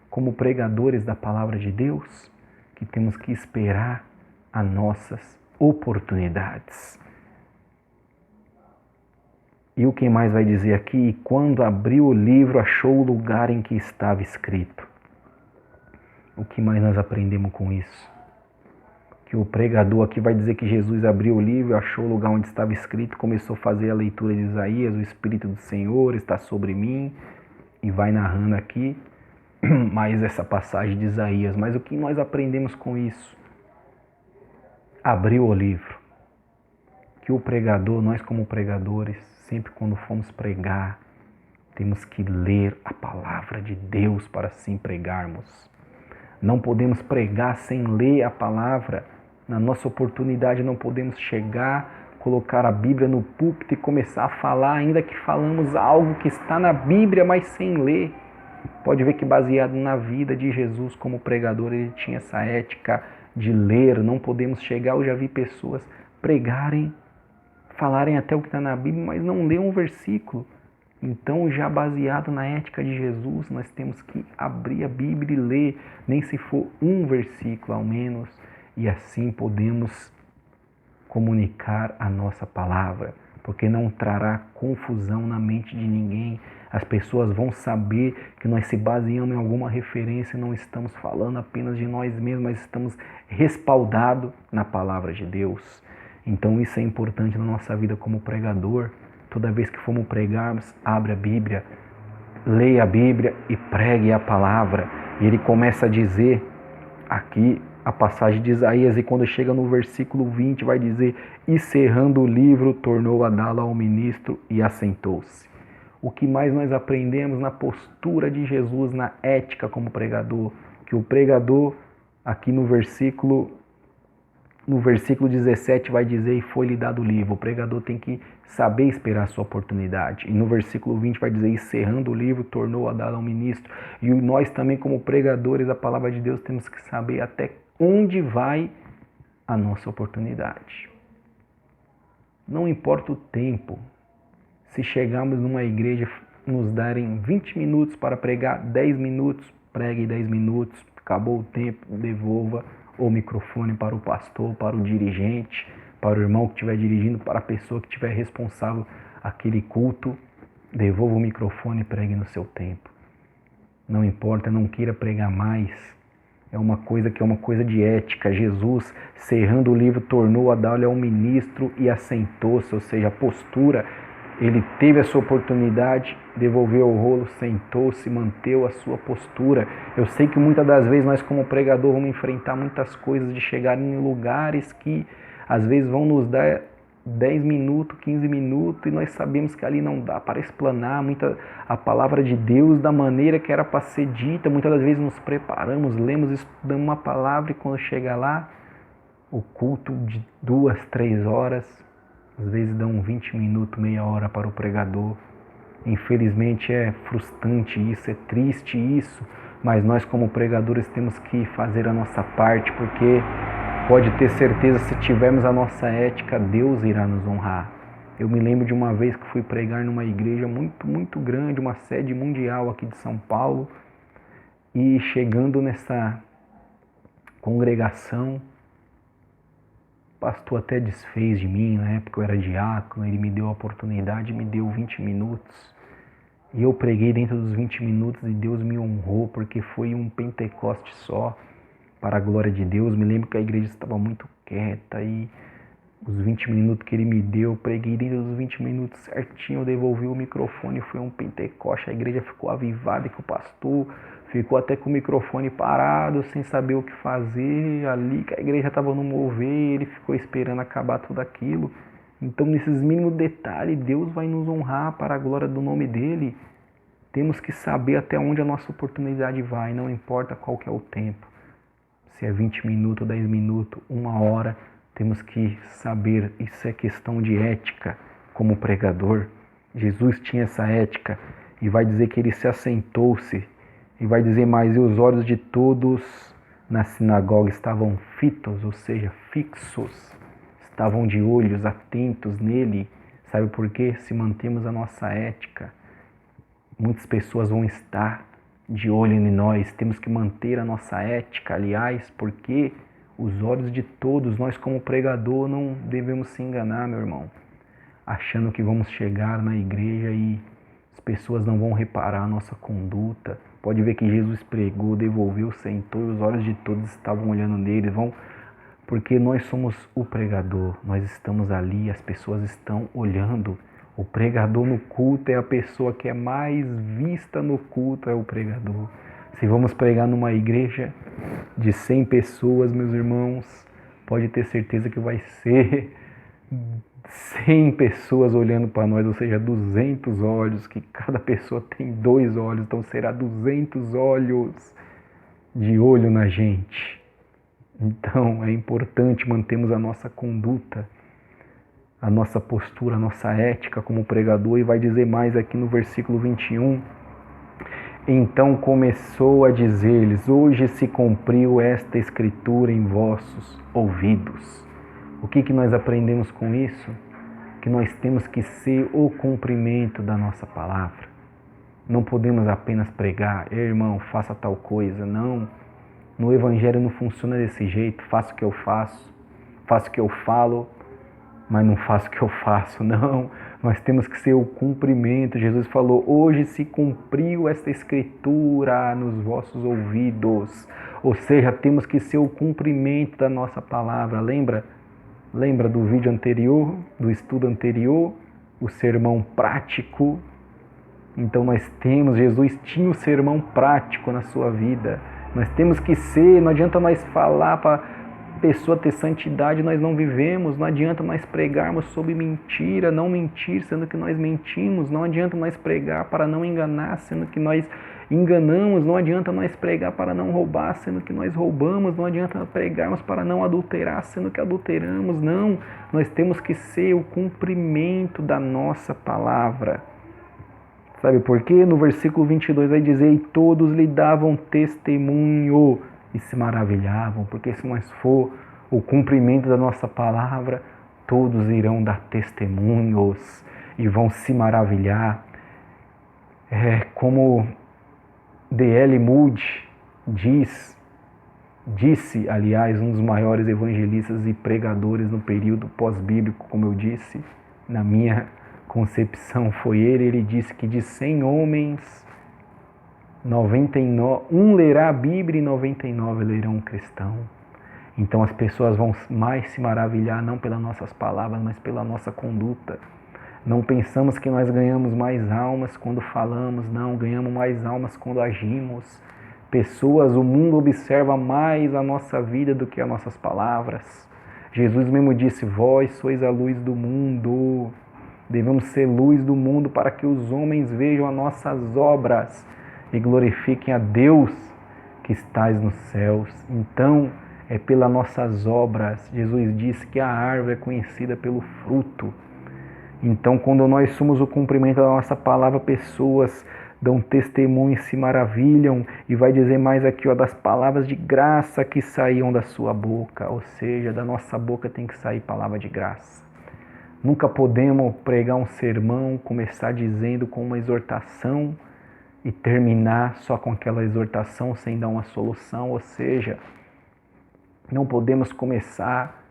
como pregadores da palavra de Deus? Que temos que esperar as nossas oportunidades. E o que mais vai dizer aqui? E quando abriu o livro, achou o lugar em que estava escrito. O que mais nós aprendemos com isso? Que o pregador aqui vai dizer que Jesus abriu o livro, achou o lugar onde estava escrito, começou a fazer a leitura de Isaías, o Espírito do Senhor está sobre mim, e vai narrando aqui mais essa passagem de Isaías. Mas o que nós aprendemos com isso? Abriu o livro. Que o pregador, nós como pregadores, sempre quando formos pregar, temos que ler a palavra de Deus para assim pregarmos. Não podemos pregar sem ler a palavra. Na nossa oportunidade não podemos chegar, colocar a Bíblia no púlpito e começar a falar, ainda que falamos algo que está na Bíblia, mas sem ler. Pode ver que baseado na vida de Jesus como pregador, ele tinha essa ética de ler. Não podemos chegar, eu já vi pessoas pregarem, falarem até o que está na Bíblia, mas não ler um versículo. Então, já baseado na ética de Jesus, nós temos que abrir a Bíblia e ler, nem se for um versículo ao menos, e assim podemos comunicar a nossa palavra, porque não trará confusão na mente de ninguém. As pessoas vão saber que nós se baseamos em alguma referência e não estamos falando apenas de nós mesmos, mas estamos respaldados na palavra de Deus. Então isso é importante na nossa vida como pregador. Toda vez que formos pregarmos, abre a Bíblia, leia a Bíblia e pregue a palavra. E ele começa a dizer aqui a passagem de Isaías, e quando chega no versículo 20 vai dizer, e cerrando o livro, tornou a dá-lo ao ministro e assentou-se. O que mais nós aprendemos na postura de Jesus, na ética como pregador? Que o pregador, aqui no versículo 17 vai dizer, e foi-lhe dado o livro. O pregador tem que saber esperar a sua oportunidade. E no versículo 20 vai dizer, encerrando o livro, tornou a dar ao ministro. E nós também, como pregadores da palavra de Deus, temos que saber até onde vai a nossa oportunidade. Não importa o tempo. Se chegarmos numa igreja, nos darem 20 minutos para pregar, 10 minutos, pregue 10 minutos. Acabou o tempo, devolva o microfone para o pastor, para o dirigente, para o irmão que estiver dirigindo, para a pessoa que estiver responsável aquele culto. Devolva o microfone e pregue no seu tempo. Não importa, não queira pregar mais. É uma coisa que é uma coisa de ética. Jesus, cerrando o livro, tornou a dar-lhe ao ministro e assentou-se, ou seja, a postura. Ele teve a sua oportunidade, devolveu o rolo, sentou-se, manteve a sua postura. Eu sei que muitas das vezes nós como pregador vamos enfrentar muitas coisas de chegar em lugares que às vezes vão nos dar 10 minutos, 15 minutos e nós sabemos que ali não dá para explanar a palavra de Deus da maneira que era para ser dita. Muitas das vezes nos preparamos, lemos, estudamos uma palavra e quando chega lá, o culto de 2, 3 horas, às vezes dão 20 minutos, meia hora para o pregador. Infelizmente é frustrante isso, é triste isso, mas nós como pregadores temos que fazer a nossa parte, porque pode ter certeza, se tivermos a nossa ética, Deus irá nos honrar. Eu me lembro de uma vez que fui pregar numa igreja muito grande, uma sede mundial aqui de São Paulo, e chegando nessa congregação, pastor até desfez de mim, na época eu era diácono, ele me deu a oportunidade, me deu 20 minutos. E eu preguei dentro dos 20 minutos e Deus me honrou, porque foi um Pentecoste só, para a glória de Deus. Me lembro que a igreja estava muito quieta e os 20 minutos que ele me deu, eu preguei dentro dos 20 minutos certinho, eu devolvi o microfone, foi um Pentecoste, a igreja ficou avivada, que o pastor ficou até com o microfone parado, sem saber o que fazer ali, que a igreja estava no mover, ele ficou esperando acabar tudo aquilo. Então, nesses mínimos detalhes, Deus vai nos honrar para a glória do nome dele. Temos que saber até onde a nossa oportunidade vai, não importa qual que é o tempo. Se é 20 minutos, 10 minutos, 1 hora, temos que saber, isso é questão de ética como pregador. Jesus tinha essa ética e vai dizer que ele se assentou-se e vai dizer mais, e os olhos de todos na sinagoga estavam fitos, ou seja, fixos, estavam de olhos atentos nele. Sabe por quê? Se mantemos a nossa ética, muitas pessoas vão estar de olho em nós. Temos que manter a nossa ética, aliás, porque os olhos de todos, nós como pregador não devemos se enganar, meu irmão, achando que vamos chegar na igreja e as pessoas não vão reparar a nossa conduta. Pode ver que Jesus pregou, devolveu, sentou e os olhos de todos estavam olhando nele. Porque nós somos o pregador, nós estamos ali, as pessoas estão olhando. O pregador no culto é a pessoa que é mais vista no culto, é o pregador. Se vamos pregar numa igreja de 100 pessoas, meus irmãos, pode ter certeza que vai ser 100 pessoas olhando para nós, ou seja, 200 olhos, que cada pessoa tem 2 olhos, então será 200 olhos de olho na gente. Então é importante mantermos a nossa conduta, a nossa postura, a nossa ética como pregador, e vai dizer mais aqui no versículo 21. Então começou a dizer-lhes, hoje se cumpriu esta escritura em vossos ouvidos. O que nós aprendemos com isso? Que nós temos que ser o cumprimento da nossa palavra. Não podemos apenas pregar, irmão, faça tal coisa, não. No evangelho não funciona desse jeito, faço o que eu faço o que eu falo, mas não faço o que eu faço, não. Nós temos que ser o cumprimento. Jesus falou, hoje se cumpriu esta escritura nos vossos ouvidos. Ou seja, temos que ser o cumprimento da nossa palavra. Lembra do vídeo anterior, do estudo anterior, o sermão prático? Então Jesus tinha o sermão prático na sua vida. Nós temos que ser, não adianta nós falar para pessoa ter santidade, nós não vivemos. Não adianta nós pregarmos sobre mentira, não mentir, sendo que nós mentimos. Não adianta nós pregar para não enganar, sendo que nós enganamos. Não adianta nós pregar para não roubar, sendo que nós roubamos. Não adianta pregarmos para não adulterar, sendo que adulteramos. Não, nós temos que ser o cumprimento da nossa palavra. Sabe por quê? No versículo 22 vai dizer, e todos lhe davam testemunho e se maravilhavam, porque se nós for o cumprimento da nossa palavra, todos irão dar testemunhos e vão se maravilhar. Como D.L. Moody disse, aliás, um dos maiores evangelistas e pregadores no período pós-bíblico, como eu disse, na minha concepção foi ele disse que de 100 homens, 1 lerá a Bíblia e 99 lerão um cristão. Então as pessoas vão mais se maravilhar não pelas nossas palavras, mas pela nossa conduta. Não pensamos que nós ganhamos mais almas quando falamos, não, ganhamos mais almas quando agimos. O mundo observa mais a nossa vida do que as nossas palavras. Jesus mesmo disse, vós sois a luz do mundo. Devemos ser luz do mundo para que os homens vejam as nossas obras e glorifiquem a Deus que estás nos céus. Então, é pelas nossas obras. Jesus disse que a árvore é conhecida pelo fruto. Então, quando nós somos o cumprimento da nossa palavra, pessoas dão testemunho e se maravilham. E vai dizer mais aqui, das palavras de graça que saíam da sua boca. Ou seja, da nossa boca tem que sair palavra de graça. Nunca podemos pregar um sermão, começar dizendo com uma exortação e terminar só com aquela exortação sem dar uma solução. Ou seja, não podemos começar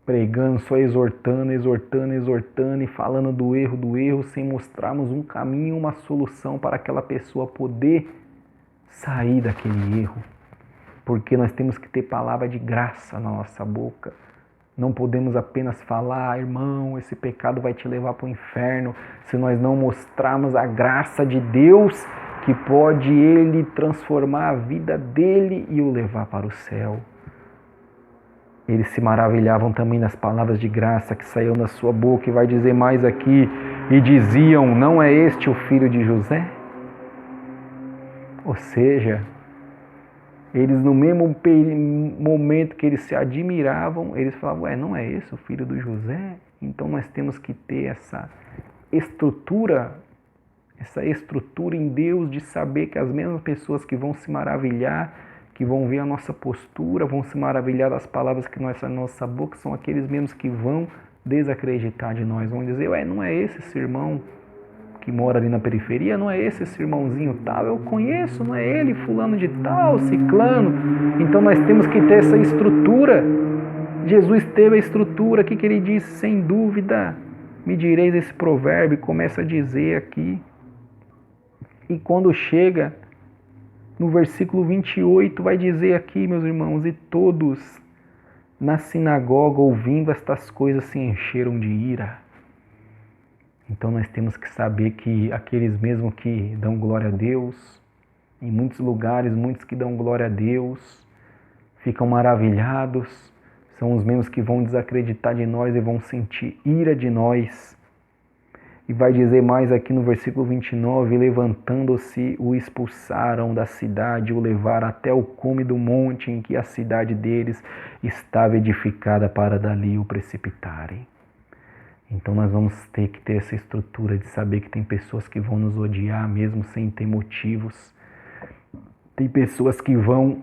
pregando, só exortando e falando do erro, sem mostrarmos um caminho, uma solução para aquela pessoa poder sair daquele erro. Porque nós temos que ter palavra de graça na nossa boca. Não podemos apenas falar, irmão, esse pecado vai te levar para o inferno, se nós não mostrarmos a graça de Deus, que pode Ele transformar a vida dele e o levar para o céu. Eles se maravilhavam também das palavras de graça que saíam da sua boca, e vai dizer mais aqui, e diziam, não é este o filho de José? Ou seja, eles no mesmo momento que eles se admiravam, eles falavam, não é esse o filho do José? Então nós temos que ter essa estrutura em Deus de saber que as mesmas pessoas que vão se maravilhar, que vão ver a nossa postura, vão se maravilhar das palavras que nós saem da nossa boca, são aqueles mesmos que vão desacreditar de nós, vão dizer, não é esse irmão que mora ali na periferia, não é esse irmãozinho tal, eu conheço, não é ele, fulano de tal, ciclano. Então nós temos que ter essa estrutura. Jesus teve a estrutura, o que ele disse? Sem dúvida, me direis esse provérbio, começa a dizer aqui. E quando chega no versículo 28, vai dizer aqui, meus irmãos, e todos na sinagoga, ouvindo estas coisas, se encheram de ira. Então nós temos que saber que aqueles mesmos que dão glória a Deus, em muitos lugares, muitos que dão glória a Deus, ficam maravilhados, são os mesmos que vão desacreditar de nós e vão sentir ira de nós. E vai dizer mais aqui no versículo 29, levantando-se, o expulsaram da cidade, o levaram até o cume do monte em que a cidade deles estava edificada, para dali o precipitarem. Então nós vamos ter que ter essa estrutura de saber que tem pessoas que vão nos odiar mesmo sem ter motivos. Tem pessoas que vão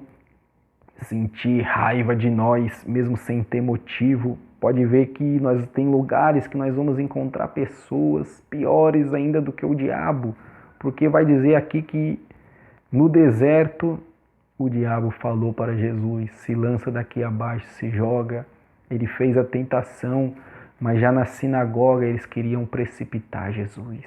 sentir raiva de nós mesmo sem ter motivo. Pode ver que tem lugares que nós vamos encontrar pessoas piores ainda do que o diabo. Porque vai dizer aqui que no deserto o diabo falou para Jesus, se lança daqui abaixo, se joga. Ele fez a tentação. Mas já na sinagoga eles queriam precipitar Jesus.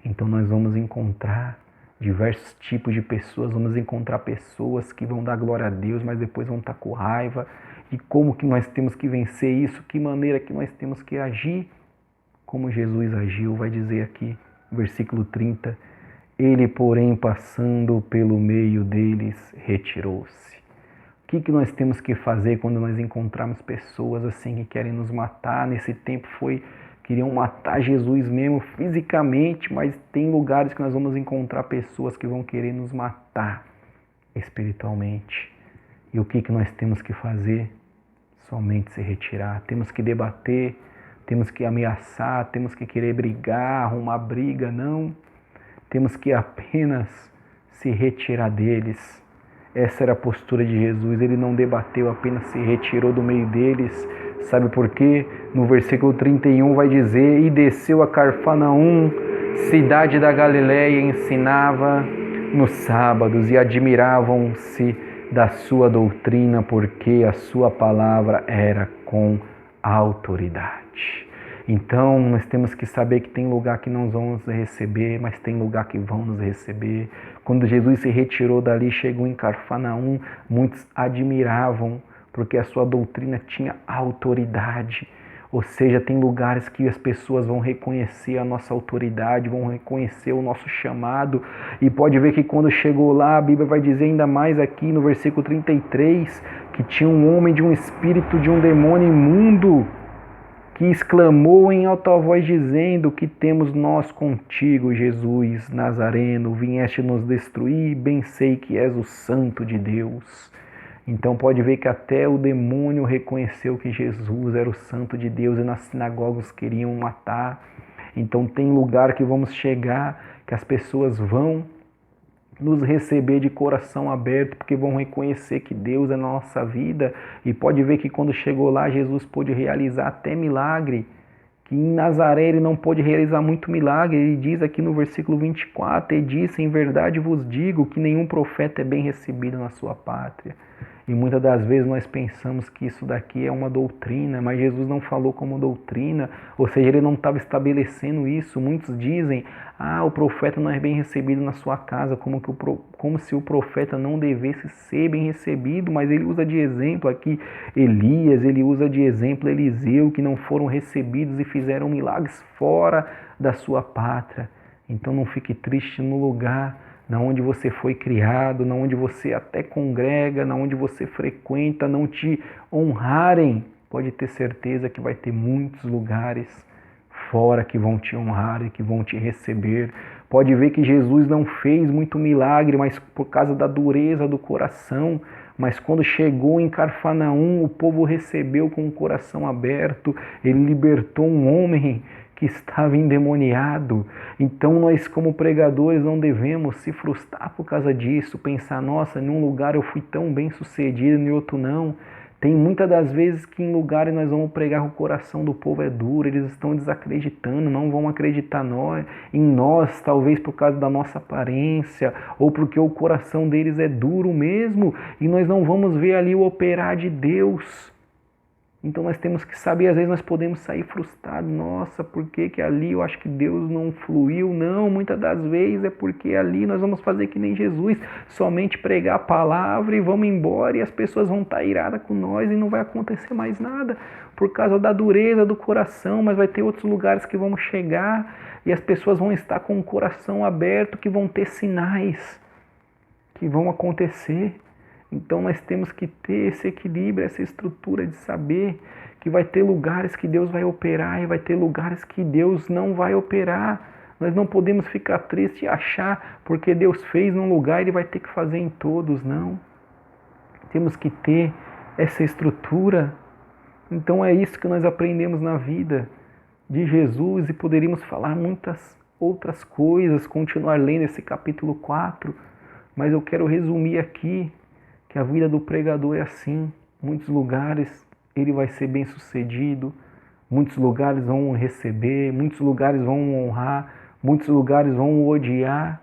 Então nós vamos encontrar diversos tipos de pessoas, vamos encontrar pessoas que vão dar glória a Deus, mas depois vão estar com raiva. E como que nós temos que vencer isso? Que maneira que nós temos que agir? Como Jesus agiu, vai dizer aqui, versículo 30. Ele, porém, passando pelo meio deles, retirou-se. O que nós temos que fazer quando nós encontrarmos pessoas assim que querem nos matar? Nesse tempo queriam matar Jesus mesmo fisicamente, mas tem lugares que nós vamos encontrar pessoas que vão querer nos matar espiritualmente. E o que nós temos que fazer? Somente se retirar. Temos que debater, temos que ameaçar, temos que querer brigar, arrumar briga, não. Temos que apenas se retirar deles. Essa era a postura de Jesus, ele não debateu, apenas se retirou do meio deles. Sabe por quê? No versículo 31 vai dizer, e desceu a Cafarnaum, cidade da Galileia, e ensinava nos sábados, e admiravam-se da sua doutrina, porque a sua palavra era com autoridade. Então, nós temos que saber que tem lugar que não vão nos receber, mas tem lugar que vão nos receber. Quando Jesus se retirou dali, chegou em Cafarnaum, muitos admiravam, porque a sua doutrina tinha autoridade. Ou seja, tem lugares que as pessoas vão reconhecer a nossa autoridade, vão reconhecer o nosso chamado. E pode ver que quando chegou lá, a Bíblia vai dizer ainda mais aqui no versículo 33, que tinha um homem de um espírito de um demônio imundo, que exclamou em alta voz dizendo, que temos nós contigo, Jesus Nazareno, vieste nos destruir, bem sei que és o Santo de Deus. Então pode ver que até o demônio reconheceu que Jesus era o Santo de Deus, e nas sinagogas queriam matar. Então tem lugar que vamos chegar, que as pessoas vão nos receber de coração aberto, porque vão reconhecer que Deus é na nossa vida. E pode ver que quando chegou lá, Jesus pôde realizar até milagre, que em Nazaré ele não pôde realizar muito milagre. Ele diz aqui no versículo 24, ele disse, em verdade vos digo que nenhum profeta é bem recebido na sua pátria. E muitas das vezes nós pensamos que isso daqui é uma doutrina, mas Jesus não falou como doutrina, ou seja, ele não estava estabelecendo isso. Muitos dizem, o profeta não é bem recebido na sua casa, como se o profeta não devesse ser bem recebido, mas ele usa de exemplo aqui Elias, ele usa de exemplo Eliseu, que não foram recebidos e fizeram milagres fora da sua pátria. Então não fique triste no lugar na onde você foi criado, na onde você até congrega, na onde você frequenta, não te honrarem. Pode ter certeza que vai ter muitos lugares fora que vão te honrar e que vão te receber. Pode ver que Jesus não fez muito milagre, mas por causa da dureza do coração. Mas quando chegou em Cafarnaum, o povo recebeu com o coração aberto. Ele libertou um homem que estava endemoniado. Então nós, como pregadores, não devemos se frustrar por causa disso, pensar, nossa, em um lugar eu fui tão bem sucedido, em outro não. Tem muitas das vezes que em lugares nós vamos pregar que o coração do povo é duro, eles estão desacreditando, não vão acreditar em nós, talvez por causa da nossa aparência, ou porque o coração deles é duro mesmo, e nós não vamos ver ali o operar de Deus. Então nós temos que saber, às vezes nós podemos sair frustrados, nossa, por que ali eu acho que Deus não fluiu? Não, muitas das vezes é porque ali nós vamos fazer que nem Jesus, somente pregar a palavra e vamos embora e as pessoas vão estar iradas com nós e não vai acontecer mais nada, por causa da dureza do coração, mas vai ter outros lugares que vamos chegar e as pessoas vão estar com o coração aberto, que vão ter sinais que vão acontecer. Então nós temos que ter esse equilíbrio, essa estrutura de saber que vai ter lugares que Deus vai operar e vai ter lugares que Deus não vai operar. Nós não podemos ficar tristes e achar porque Deus fez num lugar Ele vai ter que fazer em todos, não. Temos que ter essa estrutura. Então é isso que nós aprendemos na vida de Jesus e poderíamos falar muitas outras coisas, continuar lendo esse capítulo 4, mas eu quero resumir aqui que a vida do pregador é assim. Muitos lugares ele vai ser bem sucedido, muitos lugares vão o receber, muitos lugares vão o honrar, muitos lugares vão o odiar.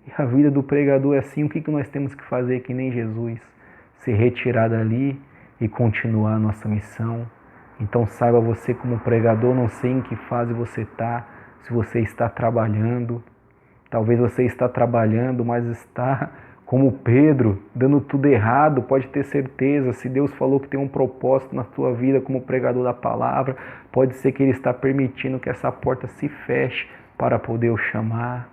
E a vida do pregador é assim. O que nós temos que fazer que nem Jesus? Se retirar dali e continuar a nossa missão. Então saiba você como pregador, não sei em que fase você está, se você está trabalhando. Talvez você está trabalhando, mas está como Pedro, dando tudo errado. Pode ter certeza, se Deus falou que tem um propósito na tua vida como pregador da palavra, pode ser que Ele está permitindo que essa porta se feche para poder o chamar.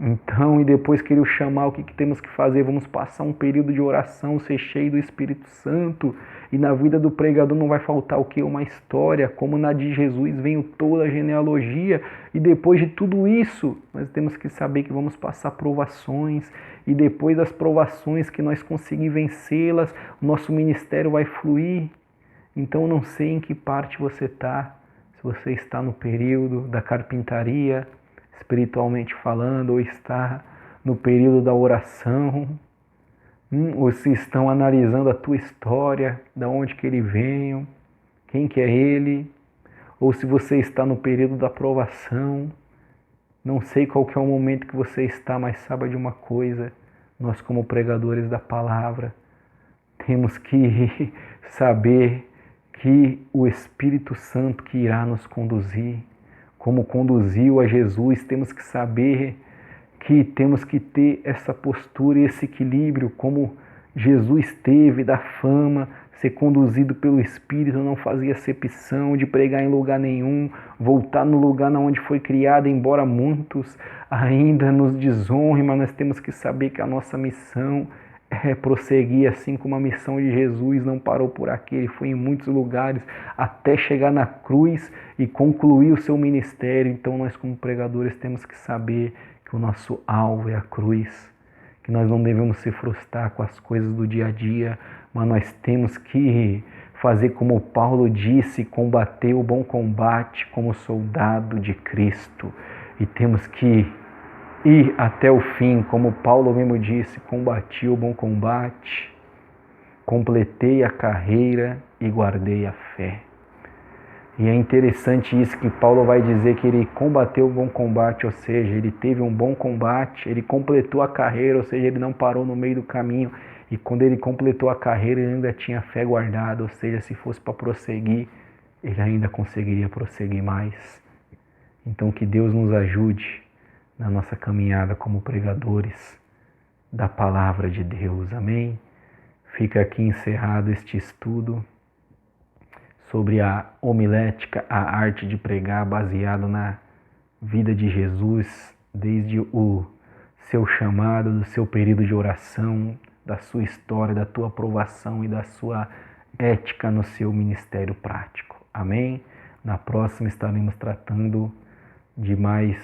Então, e depois que Ele o chamar, o que temos que fazer? Vamos passar um período de oração, ser cheio do Espírito Santo. E na vida do pregador não vai faltar o quê? Uma história, como na de Jesus veio toda a genealogia. E depois de tudo isso, nós temos que saber que vamos passar provações. E depois das provações que nós conseguirmos vencê-las, o nosso ministério vai fluir. Então não sei em que parte você está. Se você está no período da carpintaria, espiritualmente falando, ou está no período da oração, ou se estão analisando a tua história, da onde que ele veio, quem que é ele, ou se você está no período da provação. Não sei qual que é o momento que você está, mas saiba de uma coisa, nós como pregadores da palavra, temos que saber que o Espírito Santo que irá nos conduzir, como conduziu a Jesus, temos que saber que temos que ter essa postura e esse equilíbrio, como Jesus teve da fama, ser conduzido pelo Espírito, não fazia acepção de pregar em lugar nenhum, voltar no lugar onde foi criado, embora muitos ainda nos desonrem, mas nós temos que saber que a nossa missão é prosseguir, assim como a missão de Jesus não parou por aqui, ele foi em muitos lugares até chegar na cruz e concluir o seu ministério. Então nós como pregadores temos que saber que o nosso alvo é a cruz, que nós não devemos se frustrar com as coisas do dia a dia, mas nós temos que fazer como Paulo disse, combater o bom combate como soldado de Cristo, e temos que ir até o fim, como Paulo mesmo disse, combati o bom combate, completei a carreira e guardei a fé. E é interessante isso que Paulo vai dizer, que ele combateu o bom combate, ou seja, ele teve um bom combate, ele completou a carreira, ou seja, ele não parou no meio do caminho, E quando ele completou a carreira, ele ainda tinha fé guardada, ou seja, se fosse para prosseguir, ele ainda conseguiria prosseguir mais. Então que Deus nos ajude na nossa caminhada como pregadores da palavra de Deus. Amém? Fica aqui encerrado este estudo sobre a homilética, a arte de pregar, baseado na vida de Jesus, desde o seu chamado, do seu período de oração, da sua história, da tua aprovação e da sua ética no seu ministério prático. Amém? Na próxima estaremos tratando de mais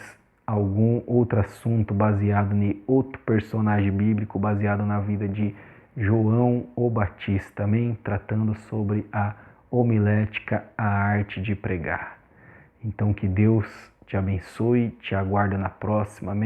algum outro assunto baseado em outro personagem bíblico, baseado na vida de João o Batista. Amém? Tratando sobre a homilética, a arte de pregar. Então que Deus te abençoe, te aguarda na próxima. Amém?